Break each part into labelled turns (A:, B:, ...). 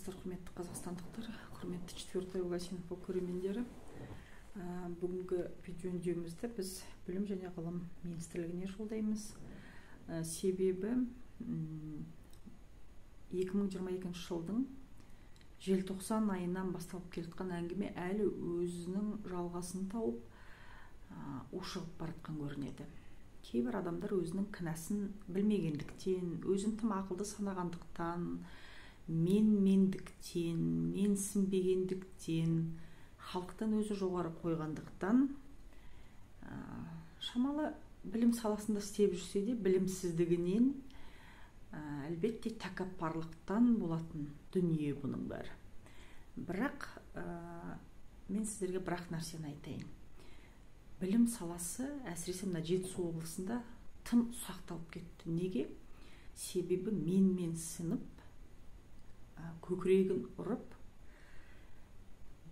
A: армысыздар, құрметті қазақстандықтар, құрметті четвертый Угасинов көрермендері. Бүгінгі видео үндеуімізді біз білім және ғылым министрлігіне жолдаймыз. Себебі 2022 жылдың желтоқсан айынан басталып келатқан әңгіме әлі өзінің жалғасын тауып ушығып баратқан көрінеді. Кейбір адамдар өзінің кінәсін білмегендіктен, өзін тым ақылды санағандықтан, мендіктен, менсінбегендіктен, халықтан өзі жоғары қойғандықтан, шамалы білім саласында істеп жүрсе де білімсіздігінен, әлбетте тәкаппарлықтан болатын дүние бұның бәрі. Бірақ мен сіздерге бірақ нәрсені айтайын. Білім саласы, әсіресе мына Жетісу облысында тым ұсақталып кетті. Неге? Себебі менсініп, көкірегін ұрып,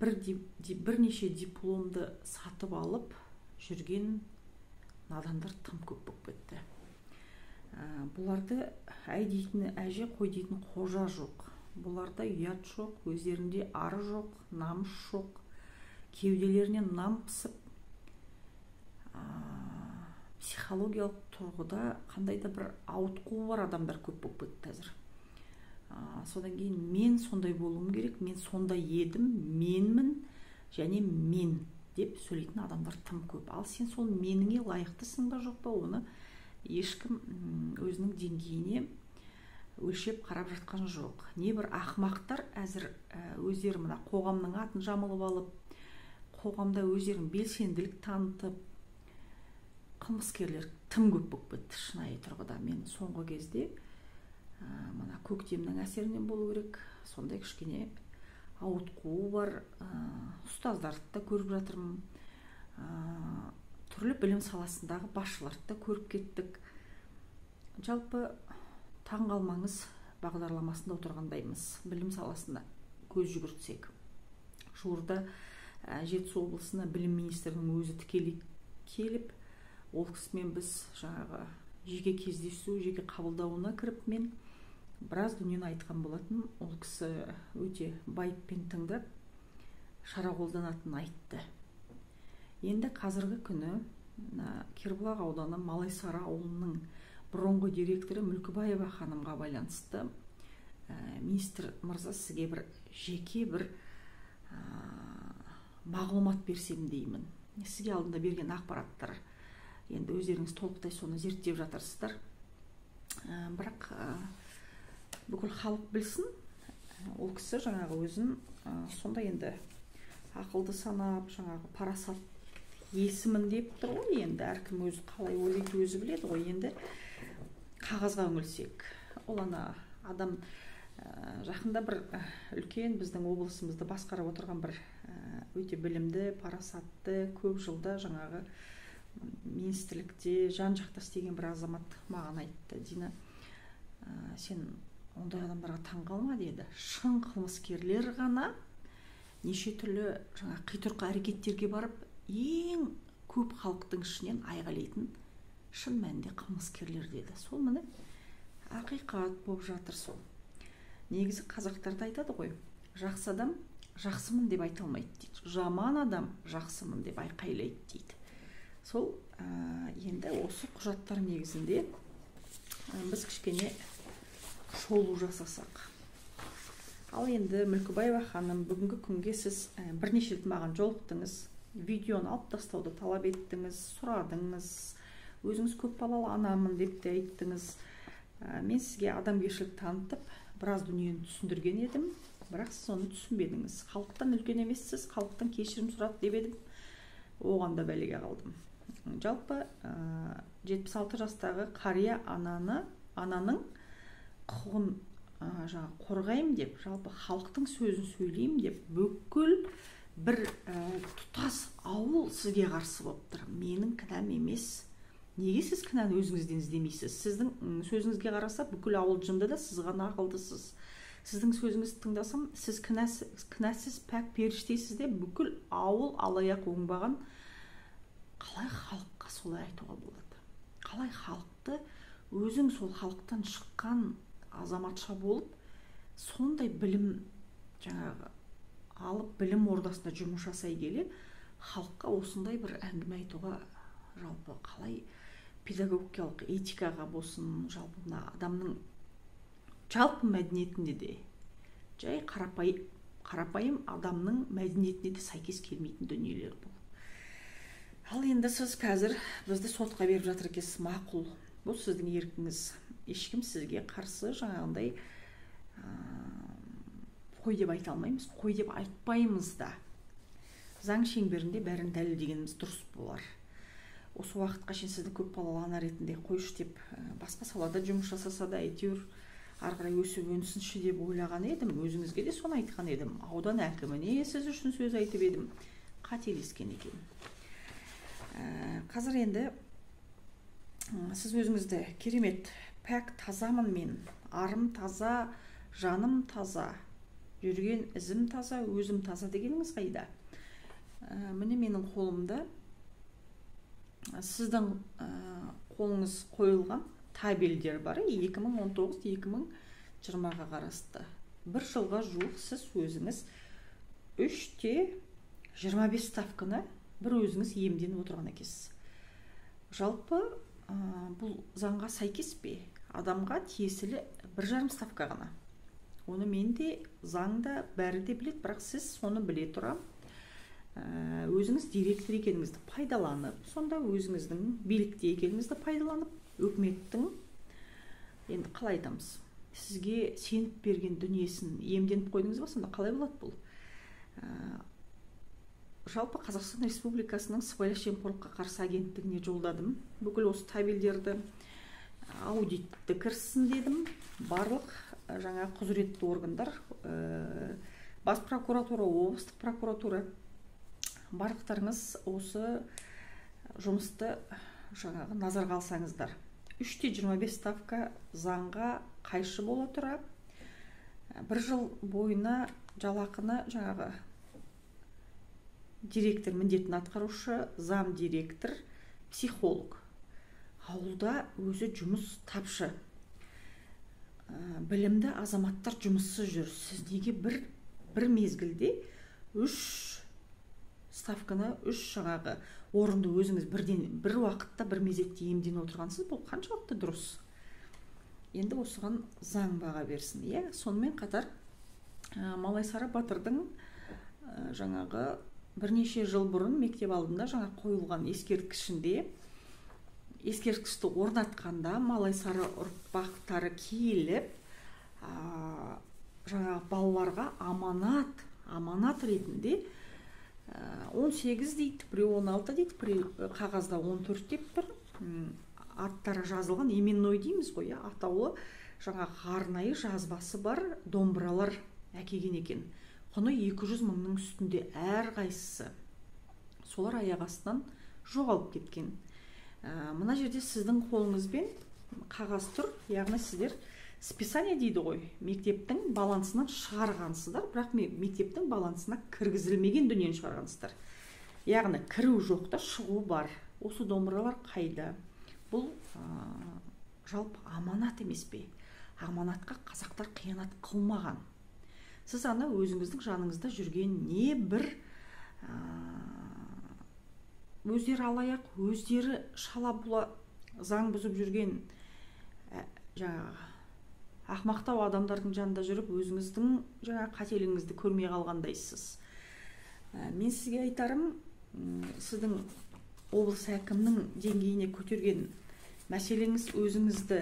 A: бірнеше дипломды сатып алып жүрген надандар тым көп болып кетті. Бұларды әй дейтін әже, қой дейтін қожа жоқ. Бұларда ұят жоқ, өздерінде ары жоқ, намыс жоқ, кеуделерінен нам пысып, психологиялық тұрғыда қандай да бір ауытқуы бар адамдар көп болып кетті қазір. Содан кейін мен сондай болуым керек, мен сондай едім, менмін және мен деп сөйлейтін адамдар тым көп. Ал сен сол меніңе лайықтысың ба жоқ па, оны ешкім өзінің деңгейіне өлшеп қарап жатқан жоқ. Небір ақымақтар әзір өздері мына қоғамның атын жамылып алып, қоғамда өздерінің белсенділік танытып, қылмыскерлер тым көп болып кетті шынайы тұрғыда. Мен соңғы кезде мына көктемнің әсерінен болу керек, сондай кішкене ауытқуы бар ұстаздарды да көріп жатырмын, түрлі білім саласындағы басшыларды да көріп кеттік. Жалпы таң қалмаңыз бағдарламасында отырғандаймыз. Білім саласына көз жүгіртсек, жуырда Жетісу облысына білім министрінің өзі тікелей келіп, ол кісімен біз жаңағы жеке кездесу, жеке қабылдауына кіріп, мен біраз дүниені айтқан болатын. Ол кісі өте байыппен тыңдап, шара қолданатынын айтты. Енді қазіргі күні Кербұлақ ауданы Малайсары ауылының бұрынғы директоры Мүлкібаева ханымға байланысты министр мырза, сізге жеке бір мағлұмат берсем деймін. Сізге алдында берген ақпараттар, енді өздеріңіз толықтай соны зерттеп жатырсыздар. Бірақ бүкіл халық білсін, ол кісі жаңағы өзін сонда енді ақылды санап, жаңағы парасат есімін деп тұр ғой. Енді әркім өзі қалай ойлайды, өзі біледі ғой. Енді қағазға үңілсек, ол адам жақында бір үлкен біздің облысымызды басқарып отырған бір өте білімді, парасатты, көп жылда жаңағы министрлікте жан-жақта істеген бір азамат маған айтты: Дина, сен ондай адамдарға таң қалма деді. Шын қылмыскерлер ғана неше түрлі қитұрқы әрекеттерге барып, ең көп халықтың ішінен айғайлайтын шын мәнінде қылмыскерлер деді. Сол міне ақиқат болып жатыр. Сол негізі қазақтарда айтады ғой, жақсы адам жақсымын деп айта алмайды дейді, жаман адам жақсымын деп айқайлайды дейді. Сол енді осы құжаттар негізінде біз кішкене шолу жасасақ. Ал енді Мүлкібаева ханым, бүгінгі күнге сіз бірнеше рет маған жолықтыңыз, видеоны алып тастауды талап еттіңіз, сұрадыңыз, өзіңіз көп балалы анамын деп те айттыңыз. Мен сізге адамгершілік танытып, біраз дүниені түсіндірген едім, бірақ сіз оны түсінбедіңіз. Халықтан үлкен емессіз, халықтан кешірім сұрады деп едім, оған да бәлеге қалдым. Жалпы 76 жастағы қария ананың құқығын қорғаймын деп, жалпы халықтың сөзін сөйлеймін деп, бүкіл бір тұтас ауыл сізге қарсы болып тұр. Менің кінәм емес. Неге сіз кінәні өзіңізден іздемейсіз? Сіздің сөзіңізге қараса, бүкіл ауыл жынды да, сіз ғана ақылдысыз. Сіздің сөзіңізді тыңдасам, сіз кінәсіз пәк періштесіз де, бүкіл ауыл алаяқ оңбаған. Қалай халыққа солай айтуға болады? Қалай халықты, өзің сол халықтан шыққан азаматша болып, сондай білім жаңағы алып білім ордасында жұмыс жасай келе халыққа осындай бір әңгіме айтуға, жалпы қалай педагогикалық этикаға болсын, жалпы мына адамның жалпы мәдениетінде де жай қарапайым адамның мәдениетіне де сәйкес келмейтін дүниелер бұл. Ал енді сіз қазір бізді сотқа беріп жатыр екенсіз, мақұл, бұл сіздің еркіңіз, ешкім сізге қарсы жаңағындай қой деп айта алмаймыз, қой деп айтпаймыз да. Заң шеңберінде бәрін дәлелдегеніміз дұрыс болар. Осы уақытқа шейін сізді көп балалы ана ретінде қойшы деп басқа салада жұмыс жасаса да әйтеуір ары қарай өсіп өнсінші деп ойлаған едім. Өзіңізге де соны айтқан едім. Аудан әкіміне сіз үшін сөз айтып едім. Қателескен екен. Қазір енді сіз өзіңізді керемет, пәк тазамын мен, арым таза, жаным таза, жүрген ізім таза, өзім таза дегеніңіз қайда? Міне менің қолымда сіздің қолыңыз қойылған табелдер бар. 2019-2020-ға қарасты. Бір жылға жуық сіз өзіңіз 3-25 ставканы бір өзіңіз иемденіп отырған екенсіз. Жалпы бұл заңға сәйкес пе? Адамға тиесілі 1,5 ставка ғана. Оны мен де, заңда бәрі де білет, бірақ сіз соны біле тұра өзіңіз директор екеніңізді пайдаланып, сонда өзіңіздің билікте екеніңізді пайдаланып, өкіметтің, енді қалай айтамыз, сізге сеніп берген дүниесін иемденіп қойдыңыз ба, сонда қалай болады бұл? Жалпы Қазақстан Республикасының сыбайлас жемқорлыққа қарсы агенттігіне жолдадым. Бүкіл осы табелдерді аудитті кірсін дедім. Барлық жаңа құзыретті органдар, бас прокуратура, облыстық прокуратура, барлықтарыңыз осы жұмысты жаңағы назарға алсаңыздар. 3-25 ставка заңға қайшы бола тұра, бір жыл бойына жалақыны жаңағы директор міндетін атқарушы, зам директор, психолог. Ауылда өзі жұмыс тапшы. Білімді азаматтар жұмыссыз жүр. Сіз неге бір мезгілде 3 ставканы, 3 жаңағы орынды өзіңіз бір уақытта бір мезетте иемденіп отырғансыз, бұл қаншалықты дұрыс? Енді осыған заң баға берсін. Сонымен қатар Малайсары Батырдың жаңағы бірнеше жыл бұрын мектеп алдында жаңа қойылған ескерткішті орнатқанда Малайсары ұрпақтары келіп жаңа балаларға аманат ретінде 18 дейді, біреу 16 дейді, біреу қағазда 14 деп тұр. Аттары жазылған, именной дейміз ғой, атаулы жаңа арнайы жазбасы бар домбыралар әкелген екен. Құны 200 мыңның үстінде әрқайсысы. Солар аяқ астынан жоғалып кеткен. Мына жерде сіздің қолыңызбен қағаз тұр, яғни сіздер списание дейді ғой, мектептің балансынан шығарғансыздар, бірақ мектептің балансына кіргізілмеген дүниені шығарғансыздар. Яғни кіру жоқта шығу бар. Осы домбыралар қайда? Бұл жалпы аманат емес пе? Аманатқа қазақтар қиянат қылмаған. Сіз ана өзіңіздің жаныңызда жүрген не бір өздері алаяқ, өздері шала-була заң бұзып жүрген жаңағы ақмақтау адамдардың жанында жүріп, өзіңіздің жаңа қателігіңізді көрмей қалғандайсыз. Мен сізге айтарым, сіздің облыс әкімнің деңгейіне көтерген мәселеңіз өзіңізді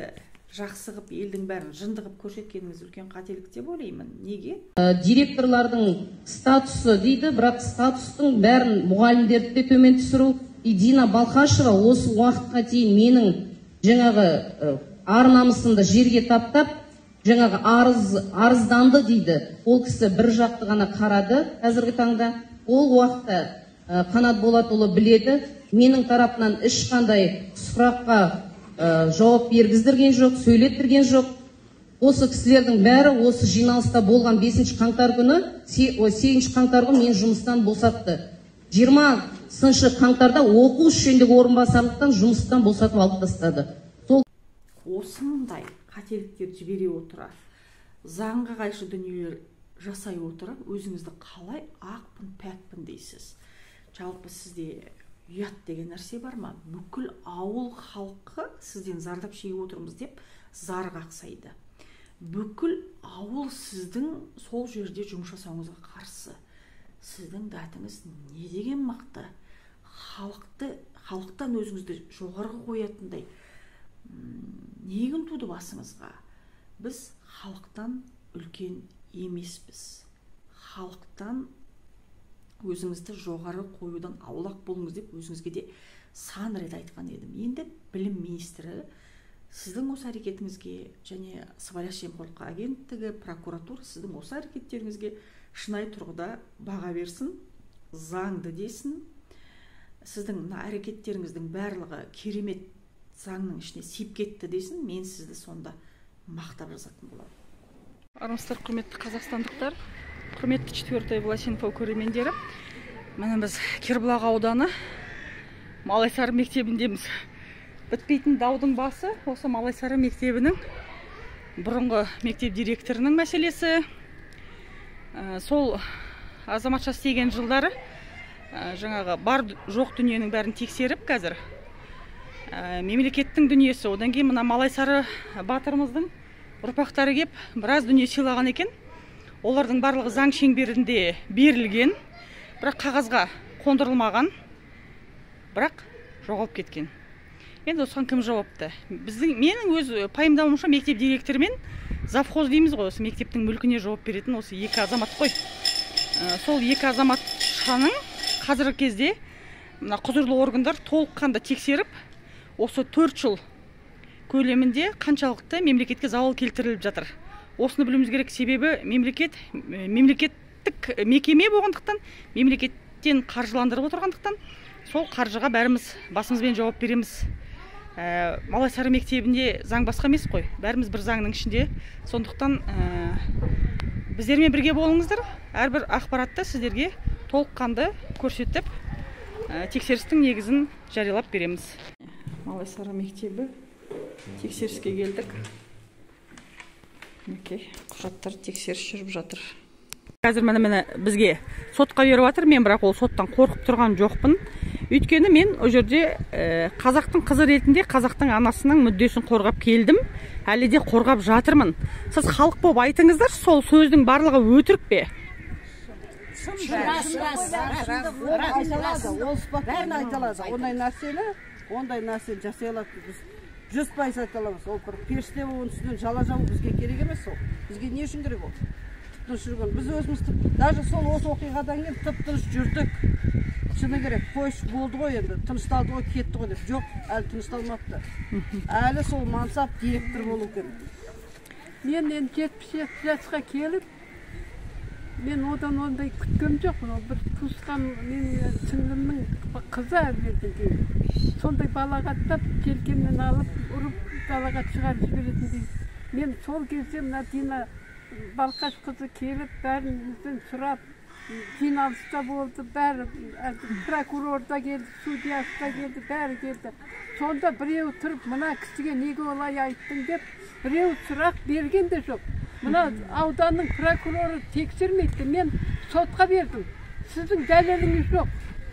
A: жақсы қып, елдің бәрін жынды қып көрсеткеніңіз үлкен қателік деп ойлаймын. Неге?
B: Директорлардың статусы дейді, бірақ статустың бәрін мұғалімдерді де төмен түсіру. Дина Балқашева осы уақытқа дейін менің жаңағы ар-намысымды жерге таптап, жаңағы арызданды дейді. Ол кісі бір жақты ғана қарады қазіргі таңда. Ол уақытта Қанат Болатұлы біледі. Менің тарапынан ешқандай сұраққа жауап бергіздірген жоқ, сөйлеттірген жоқ. Осы кісілердің бәрі осы жиналыста болған 5 қаңтар күні, 8 қаңтар күні мен жұмыстан босатты. 20 қаңтарда оқу ішіндегі орынбасарлықтан жұмыстан босатып алып тастады.
A: Осындай қателіктер жібере отыра, заңға қайшы дүниелер жасай отырып өзіңізді қалай ақпын пәкпін дейсіз. Жалпы сізде ұят деген нәрсе бар ма? Бүкіл ауыл халқы сізден зардап шегіп отырмыз деп зар қақсайды. Бүкіл ауыл сіздің сол жерде жұмыс жасауыңызға қарсы. Сіздің дәтіңіз не деген мықты. Халықтан өзіңізді жоғарғы қоятындай неген туды басыңызға? Біз халықтан үлкен емеспіз. Халықтан өзіңізді жоғары қоюдан аулақ болыңыз деп өзіңізге де сан рет айтқан едім. Енді білім министрі сіздің осы әрекетіңізге және сыбайлас жемқорлыққа агенттігі, прокуратура сіздің осы әрекеттеріңізге шынайы тұрғыда баға берсін, заңды десін. Сіздің әрекеттеріңіздің барлығы керемет заңның ішіне сиып кетті десін, мен сізді сонда мақтап жазатын боламын.
C: Армысыздар, құрметті қазақстандықтар, құрметті 4-й Власинфо көрермендері. Міне біз Кербұлақ ауданы Малайсары мектебіндеміз. Бітпейтін даудың басы осы Малайсары мектебінің бұрынғы мектеп директорының мәселесі. Сол азаматша істеген жылдары жаңағы бар жоқ дүниенің бәрін тексеріп қазір мемлекеттің дүниесі, одан кейін мына Малайсары батырымыздың ұрпақтары кеп біраз дүние сыйлаған екен. Олардың барлығы заң шеңберінде берілген, бірақ қағазға қондырылмаған, бірақ жоғалып кеткен. Енді осыған кім жауапты? Менің өз пайымдауымша мектеп директоры мен завхоз дейміз ғой, осы мектептің мүлкіне жауап беретін осы екі азамат қой. Сол екі азаматшаның қазіргі кезде мына құзырлы органдар толыққанды тексеріп, осы 4 жыл көлемінде қаншалықты мемлекетке залал келтіріліп жатыр. Осыны білуіміз керек, себебі мемлекеттік мекеме болғандықтан, мемлекеттен қаржыландырып отырғандықтан, сол қаржыға бәріміз басымызбен жауап береміз. Малайсары мектебінде заң басқа емес қой, бәріміз бір заңның ішінде. Сондықтан біздермен бірге болыңыздар, әрбір ақпаратты сіздерге толыққанды көрсетіп, тексерістің негізін жариялап береміз. Малайсары мектебі тексеріске келдік. Құжаттар тексеріс жүріп жатыр. Қазір міне бізге сотқа беріп жатыр. Мен бірақ ол соттан қорқып тұрған жоқпын. Өйткені мен о жерде қазақтың қызы ретінде қазақтың анасының мүддесін қорғап келдім. Әлі де қорғап жатырмын. Сіз халық болып айтыңыздар, сол сөздің барлығы өтірік пе?
D: Бәрін айталады. Ондай нәрсені жасай алады. 100% айталамыз. Ол періште оның үстінен жала жабу бізге керек емес ол. Бізге не үшін керек ол? Тып-тыныш жүрген. Біз өзіміз даже сол осы оқиғадан кейін тып-тыныш жүрдік. Шыны керек, қойш болды ғой енді, тынышталды ғой, кетті ғой деп. Жоқ, әлі тынышталмапты. Әлі сол мансап директор болу керек.
E: Мен енді 77 жасқа келіп, мен одан ондай күткем жоқ. Бір туысқан мен сіңлімнің қызы әбілден кейін. Сондай балағаттап, желкемнен алып, ұрып, далаға шығарып жіберетіндей. Мен сол кезде мына Дина Балқаш қызы келіп, бәрімізден сұрап, жиналыста болды, бәрі прокурор да келді, судьясы да келді, бәрі келді. Сонда біреу тұрып, мына кісіге неге олай айттың деп, біреу сұрақ берген де жоқ. Мына ауданның прокуроры тексермейді, мен сотқа бердім. Сіздің дәлеліңіз жоқ,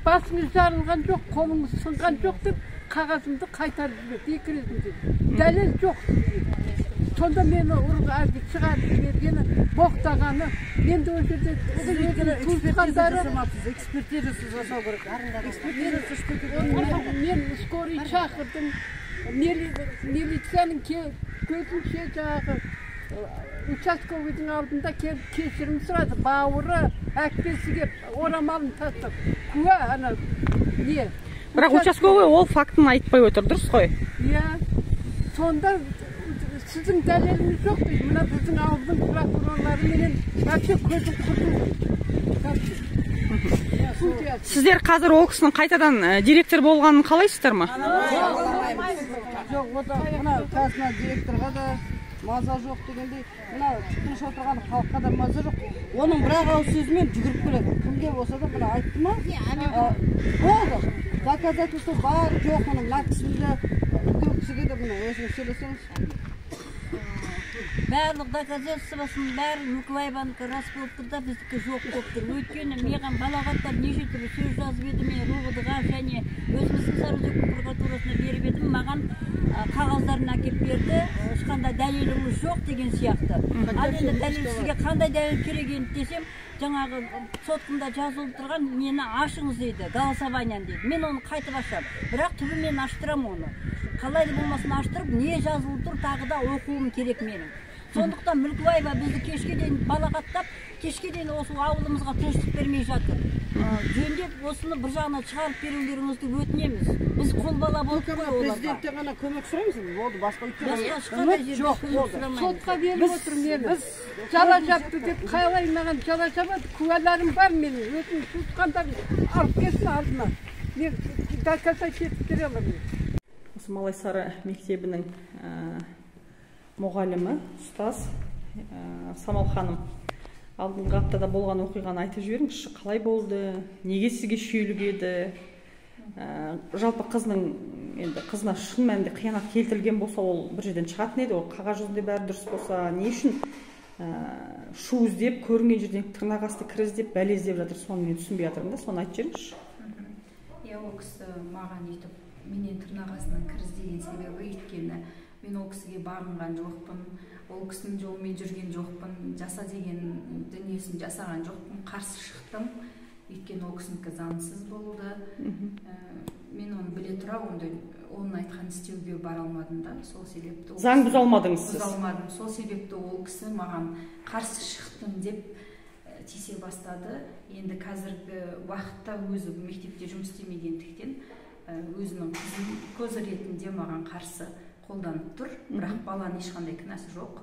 E: басыңыз жарылған жоқ, қолыңыз сынған жоқ деп қағазымды қайтарып жіберді, 2 ретінде. Дәлел жоқ. Сонда мені әлгі шығарып жібергені, боқтағаны, енді ол жерде туысқандары
D: экспертизасы жасау керек.
E: Мен скорый шақырдым, милицияның көзінше жағы участковыйдың алдында кешірім сұрады, бауыры әкпесі кеп орамалын тастап, куә ана не.
C: Бірақ участковый ол фактын айтпай отыр, дұрыс қой?
E: Иә, сонда сіздің дәлеліңіз жоқ дейді, мына біздің ауылдың прокурорлары менен вообще көзім құрту.
C: Сіздер қазір ол кісінің қайтадан директор болғанын қалайсыздар ма?
D: Жоқ, мына қазына директорға да маза жоқ дегендей, мына тыныш отырған халыққа да маза жоқ. Оның бірақ ауыз сөзімен жүгіріп келеді. Кімге болса да мына айтты ма? Болды. Доказательство бар, жоқ, оның мына кісіде үлкен кісіге де мына өзіңіз сөйлесеңіз.
F: барлық доказательствосын бәрі Мүкібаеванікі рас болып тұр да біздікі жоқ болып тұр. Өйткені маған балағаттар неше түрлі сөз жазып еді, мен РОВД-ға және өзіміздің Сарыөзек прокуратурасына беріп едім, маған қағаздарын әкеп берді, ешқандай дәлеліңіз жоқ деген сияқты. Ал енді дәлел сізге қандай дәлел керек енді десем, жаңағы соткымда жазылып тұрған мені ашыңыз дейді, голосованиян дейді. Мен оны қайтып ашам, бірақ түбі мен аштырам оны. Қалай да болмасын аштырып, не жазылып тұр тағы да оқуым керек менің. Сондықтан Мүлкібаева бізді кешке дейін балағаттап, кешке дейін осы ауылымызға тыныштық бермей жатыр. Жөндеп, осыны бір жағына шығарып берулеріңізді өтінеміз. Біз қолбала болып қой оларға.
D: Президенттен ғана көмек сұраймыз, болды, басқа
F: ешқандай жерде көмек сұрамаймыз.
E: Сотқа беріп отырмын, біз жала жапты деп қалай маған жала жабады, куәларым бар менің, өзім туысқандар алып келсін алдына. Мен доказать етіп бере аламын.
C: Осы Малайсары мектебінің мұғалімі, ұстаз Самал ханым, алдыңғы аптада болған оқиғаны айтып жіберіңізші, қалай болды, неге сізге шүйлік еді, жалпы қызына шын мәнінде қиянат келтірілген болса, ол бір жерден шығатын еді, ол қағаз жүзінде бәрі дұрыс болса, не үшін шу іздеп, көрінген жерден тырнақ асты кір іздеп, бәле іздеп жатыр, соны мен түсінбей жатырмын да, соны айтып жіберіңізші.
G: Иә, ол кісі маған өйтіп, менен тырнақ астынан кір іздеген себебі, өйткені мен ол кісіге бағынған жоқпын, ол кісінің жолымен жүрген жоқпын, жаса деген дүниесін жасаған жоқпын, қарсы шықтым. Өйткені ол кісінікі заңсыз болды. Мен оны біле тұра, оның айтқан істеуге бара алмадым да, сол себепті.
C: Заң бұза алмадыңыз сіз?
G: Бұза алмадым. Сол себепті ол кісі маған қарсы шықтым деп тисе бастады. Енді қазіргі уақытта өзі мектепте жұмыс істемегендіктен өзінің көзі ретінде маған қарсы қолданып тұр, бірақ баланың ешқандай кінәсі жоқ.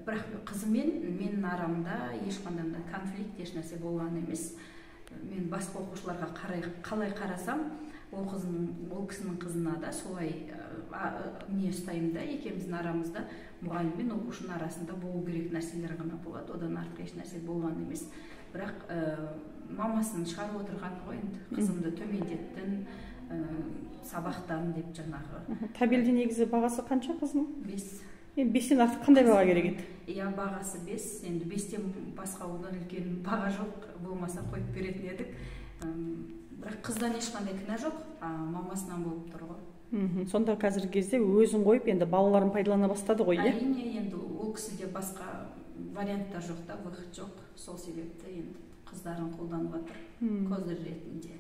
G: Бірақ қызымен менің арамда ешқандай конфликт, ешнәрсе болған емес. Мен басқа оқушыларға қалай қарасам, ол кісінің қызына да солай не ұстаймын да, екеуміздің арамызда мұғалім мен оқушының арасында болу керек нәрселер ғана болады, одан артық еш нәрсе болған емес. Бірақ мамасын шығарып отырған ғой, қызымды төмендеттің, сабақтан деп жаңағы.
C: Табелде негізі бағасы қанша қызының?
G: 5.
C: Енді 5-тен артық қандай баға керек еді?
G: Иә, бағасы 5, енді 5-тен басқа одан үлкен баға жоқ, болмаса қойып беретін едік. Бірақ қыздан ешқандай кінә жоқ, мамасынан болып тұр ғой.
C: Сонда қазіргі кезде өзін қойып, енді балаларын пайдалана бастады ғой, иә?
G: Әрине, енді ол кісіде басқа варианттар жоқ та, выход жоқ. Сол себепті енді қыздарын қолданып жатыр, козыр ретінде.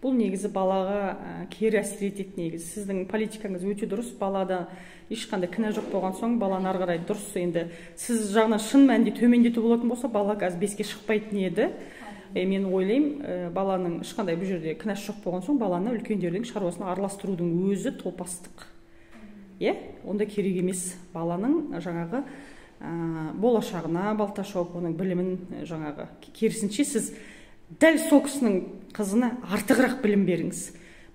C: Бұл негізі балаға кері әсер етеді негізі. Сіздің политикаңыз өте дұрыс, балада ешқандай кінә жоқ болған соң, баланы ары қарай дұрыс. Енді сіз жағынан шын мәнінде төмендету болатын болса, бала қазір 5-ке шықпайтын еді. Мен ойлаймын, баланың ешқандай бұл жерде кінәсі жоқ болған соң, баланы үлкендердің шаруасына араластырудың өзі топастық. Иә, онда керек емес. Баланың жаңағы болашағына балта шауып, оның білімін жаңағы керісінше сіз дәл сол кісінің қызына артығырақ білім беріңіз.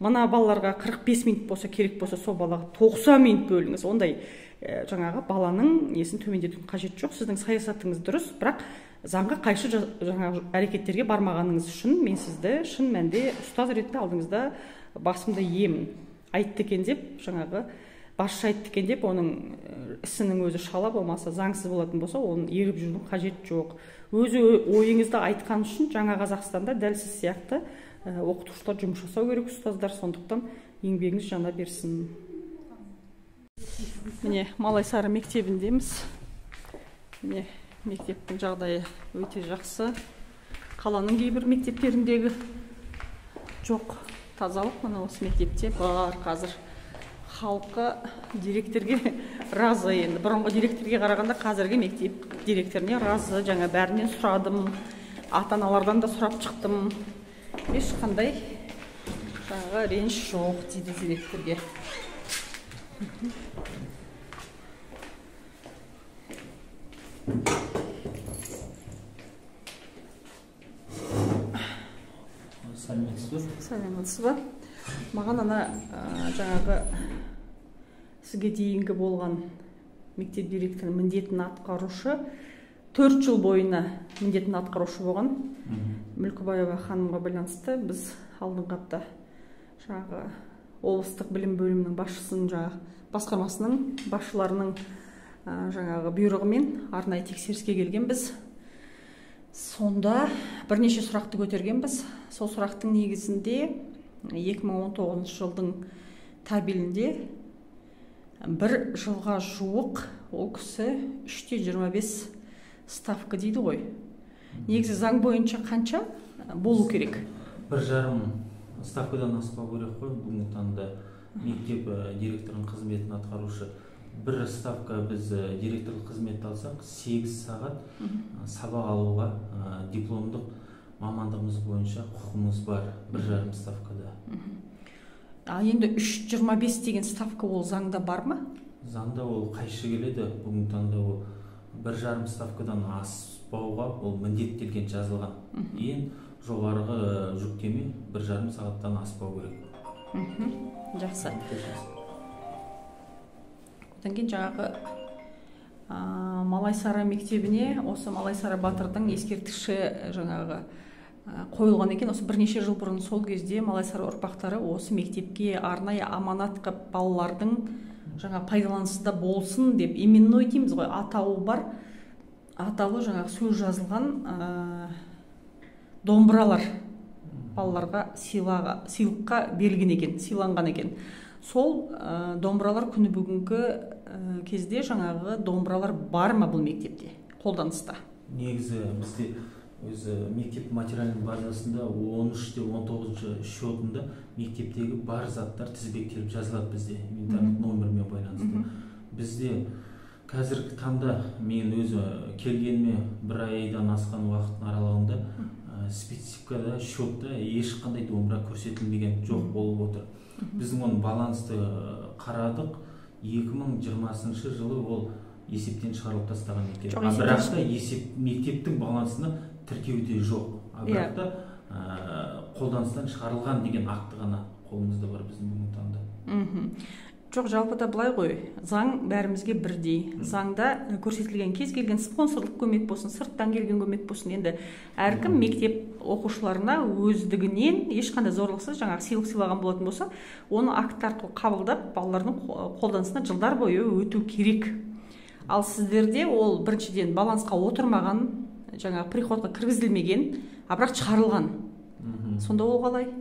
C: Мына балаларға 45 минут болса керек болса, сол балаға 90 минут бөліңіз. Ондай жаңағы баланың несін төмендетудің қажеті жоқ. Сіздің саясатыңыз дұрыс, бірақ заңға қайшы жаңағы әрекеттерге бармағаныңыз үшін мен сізді шын мәнінде ұстаз ретінде алдыңызда басымды иемін. Айтты екен деп, жаңағы басшы айтты екен деп, оның ісінің өзі шала болмаса, заңсыз болатын болса, оның еріп жүрудің қажеті жоқ. Өзі ойыңызды айтқан үшін жаңа Қазақстанда дәл сіз сияқты оқытушылар жұмыс жасау керек, ұстаздар, сондықтан еңбегіңіз жана берсін. Міне, Малайсары мектебіндеміз. Міне, мектептің жағдайы өте жақсы. Қаланың кейбір мектептеріндегі жоқ тазалық мына осы мектепте бар қазір. Халқы директорге разы, енді бұрынғы директорге қарағанда қазіргі мектеп директоріне разы. Жаңа бәрінен сұрадым, ата-аналардан да сұрап шықтым. Ешқандай жаңағы реніш жоқ дейді директорге. Сәлеметсіз бе? Маған ана жаңағы сізге дейінгі болған мектеп директорының міндетін атқарушы 4 жыл бойына міндетін атқарушы болған Мүлкібаева ханымға байланысты біз алдыңғы апта жаңағы облыстық білім бөлімінің басшысының жаңағы басқармасының басшыларының
A: жаңағы бұйрығымен арнайы тексеріске келгенбіз. Сонда бірнеше сұрақты көтергенбіз. Сол сұрақтың негізінде 2019 жылдың табелінде бір жылға жуық ол кісі 3-25 ставка дейді ғой. Негізі заң бойынша қанша болу керек?
H: 1,5 ставкадан аспау керек қой. Бүгінгі таңда мектеп директорының қызметін атқарушы бір ставка біз директорлық қызметті алсақ 8 сағат сабақ алуға дипломдық мамандығымыз бойынша құқымыз бар 1,5 ставкада.
A: Енді 3,25 деген ставка ол заңда бар ма?
H: Заңда ол қайшы келеді. Бүгінгі таңда ол 1,5 ставкадан аспауға ол міндеттелген жазылған. Ең жоғарғы жүктеме 1,5 сағаттан аспау керек.
A: Жақсы. Одан кейін жаңағы Малайсары мектебіне осы Малайсары батырдың ескерткіші жаңағы қойылған екен. Осы бірнеше жыл бұрын сол кезде Малайсары ұрпақтары осы мектепке арнайы аманат қып балалардың жаңа пайдаланысында болсын деп именной дейміз ғой, атауы бар. Аталы жаңағы сөз жазылған домбыралар балаларға сыйлыққа берілген екен, сыйланған екен. Сол домбыралар күні бүгінгі кезде жаңағы домбыралар бар ма бұл мектепте қолданыста?
H: Негізі бізде өзі мектеп материалының базасында 13-19 счетында мектептегі бар заттар тізбектеліп жазылады бізде интернет номермен байланысты. Бізде қазіргі таңда мен өзі келгеніме 1 айдан асқан уақыттың аралығында спецификада счетта ешқандай домбыра көрсетілмеген жоқ болып отыр. Біздің оның балансты қарадық, 2020 жылы ол есептен шығарылып тастаған екен. Бірақ та мектептің балансына тіркеуде жоқ. Бірақ та қолданыстан шығарылған деген акті ғана қолымызда бар біздің бүгінгі таңда.
A: Жоқ, жалпыда былай ғой, заң бәрімізге бірдей. Заңда көрсетілген кез келген спонсорлық көмек болсын, сырттан келген көмек болсын, енді әркім мектеп оқушыларына өздігінен ешқандай зорлықсыз жаңағы сыйлық сыйлаған болатын болса, оны акт арқылы қабылдап, балалардың қолданысына жылдар бойы өту керек. Ал сіздерде ол біріншіден балансқа отырмаған, жаңағы приходқа кіргізілмеген, бірақ шығарылған. Сонда ол қалай?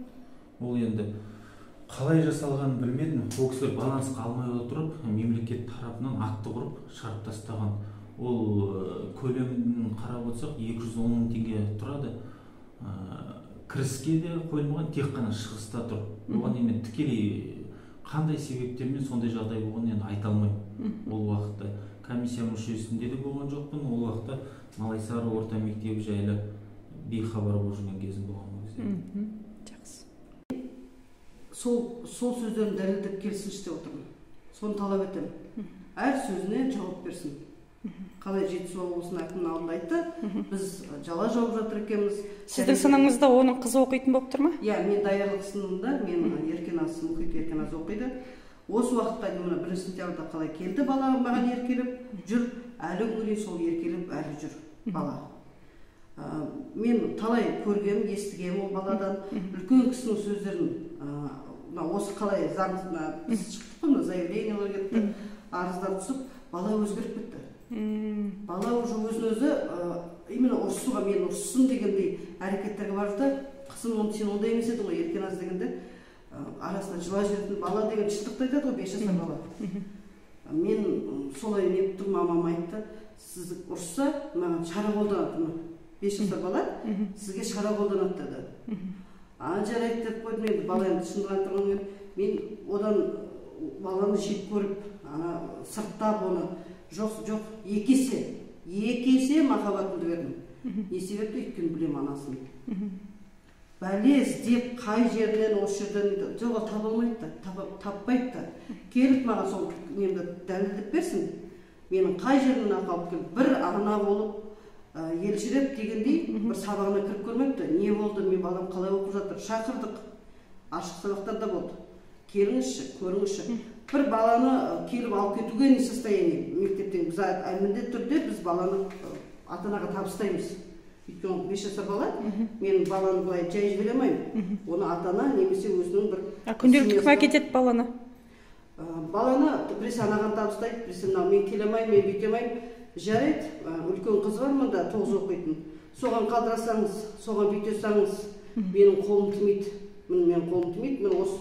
H: Ол енді қалай жасалғанын білмедім. Ол кісілер балансқа алмай отырып, мемлекет тарапынан акты құрып шығарып тастаған. Ол көлемін қарап отырсақ 210 мың теңге тұрады. Кіріске де қойылмаған, тек қана шығыста тұр. Оған енді тікелей қандай себептермен сондай жағдай болғанын енді айта алмаймын. Ол уақытта комиссия мүшесінде де болған жоқпын. Ол уақытта Малайсары орта мектебі жайлы бейхабар болып жүрген кезім болған кезде.
D: Сол сөздерін дәлелдеп келсінші деп отырмын. Соны талап етемін. Әр сөзіне жауап берсін. Қалай Жетісу облысының әкімінің алдында айтты, біз жала жауып жатыр екенбіз.
A: Сіздің сыныңызда оның қызы оқитын болып тұр ма?
D: Иә, мен даярлық сыныбында, мен Еркеназ, Мұхит Еркеназ оқиды. Осы уақытта мына 1 сентябрьда қалай келді бала маған еркелеп жүр, әлі күнге сол еркелеп әлі жүр бала. Мен талай көргем, естігем ол баладан, үлкен кісінің сөздерін, осы қалай заңына біз шықтық қой, заявлениялар кетті, арыздар түсіп, бала өзгеріп кетті. Бала уже өзін-өзі именно ұрысуға, мен ұрыссын дегендей әрекеттерге барды. Қысым оны сен ондай емес еді ғой, Еркеназ дегенде арасында жылай жүретін бала деген шындықты айтады ғой, 5 жасар бала. Мен солай неттім, мамам айтты, сіз ұрысса маған шара қолданады. 5 жасар бала сізге шара қолданады деді. Жарайды деп қойдым, мен баланы шындыға тұрғанмен, мен одан баланы жек көріп, сырттап оны жоқ, 2 есе махаббатымды бердім. Не себепті? Өйткені білем анасын. Бәлез деп қай жерден, осы жерден жоқ, таба алмайды, таппайды да. Келіп маған сол немді дәлелдеп берсін. Менің қай жерден алып келіп, бір ана болып елшіреп дегендей бір сабағына кіріп көрмепті. Не болды, мен балам қалай оқып жатыр? Шақырдық. Ашық сабақтарда болды. Келіңізші, көріңізші. Бір баланы келіп алып кетуге не состояние мектептен. Біз міндетті түрде біз баланы ата-анаға табыстаймыз. Өйткені 5 жасар бала, мен баланы былай жай жібере алмаймын. Оны ата-ана немесе өзінің бір...
A: Күнделікті кім әкетеді баланы?
D: баланы біресе анаған табыстайды, біресе мынау мен келе алмаймын, мен бүйте алмаймын. Жарайды, үлкен қыз бар мында 9 оқитын. Соған қалдырасаңыз, соған бүйтесаңыз, менің қолым тимейді. Менің қолым тимейді. Мен осы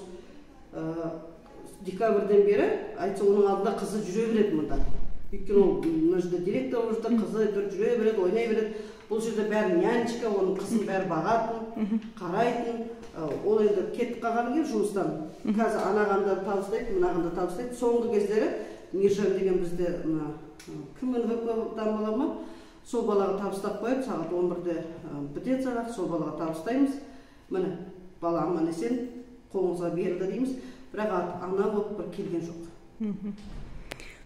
D: декабрьден бері айтса оның алдында қызы жүре береді мында. Өйткені ол мына жерде директор болып жатыр, қызы жүре береді, ойнай береді. Бұл жерде бәрі нянечка, оның қызын бәрі бағатын, қарайтын. Ол енді кетіп қалған екен жұмыстан. Қазір анаған да табыстайды, мынаған да табыстайды. Соңғы кездері Миржан деген бізде кім НВП-дан бала ма? Сол балаға табыстап қойып, сағат 11-де бітеді сағат, сол балаға табыстаймыз. Міне, бала аман есен қолыңызға берілді дейміз. Бірақ ана болып бір келген жоқ.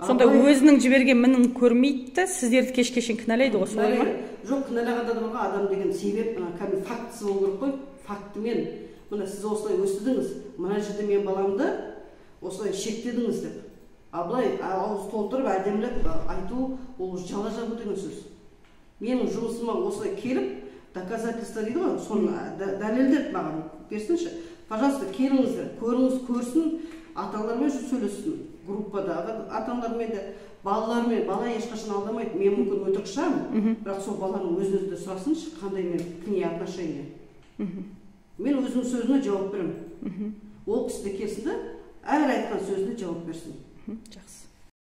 C: Сонда өзінің жіберген мінін көрмейді, сіздерді кеш-кешін кінәлайды ғой, солай ма?
D: Жоқ, кінәлағанда да болған адам деген себеп, кәдімгі фактісі болу керек қой. Фактімен, міне сіз осылай өстідіңіз, мына жерде мен баламды осылай шектедіңіз деп. Былай ауыз толтырып, әдемілеп айту, ол жала жабу деген сөз. Менің жұмысыма осылай келіп, доказательство дейді ғой, соны дәлелдеп маған берсінші. Пожалуйста, келіңіздер, көріңіз, көрсін, ата-аналармен сөйлессін. Группадағы ата-аналармен де, балалармен, бала ешқашан алдамайды. Мен мүмкін өтірік шығамын, бірақ сол баланың өзіңізді сұрасыншы, қандай мен к ней отношение. Мен өзінің сөзіне жауап беремін. Ол кісі де келсін де, әр айтқан сөзіне жауап берсін.
C: Жақсы.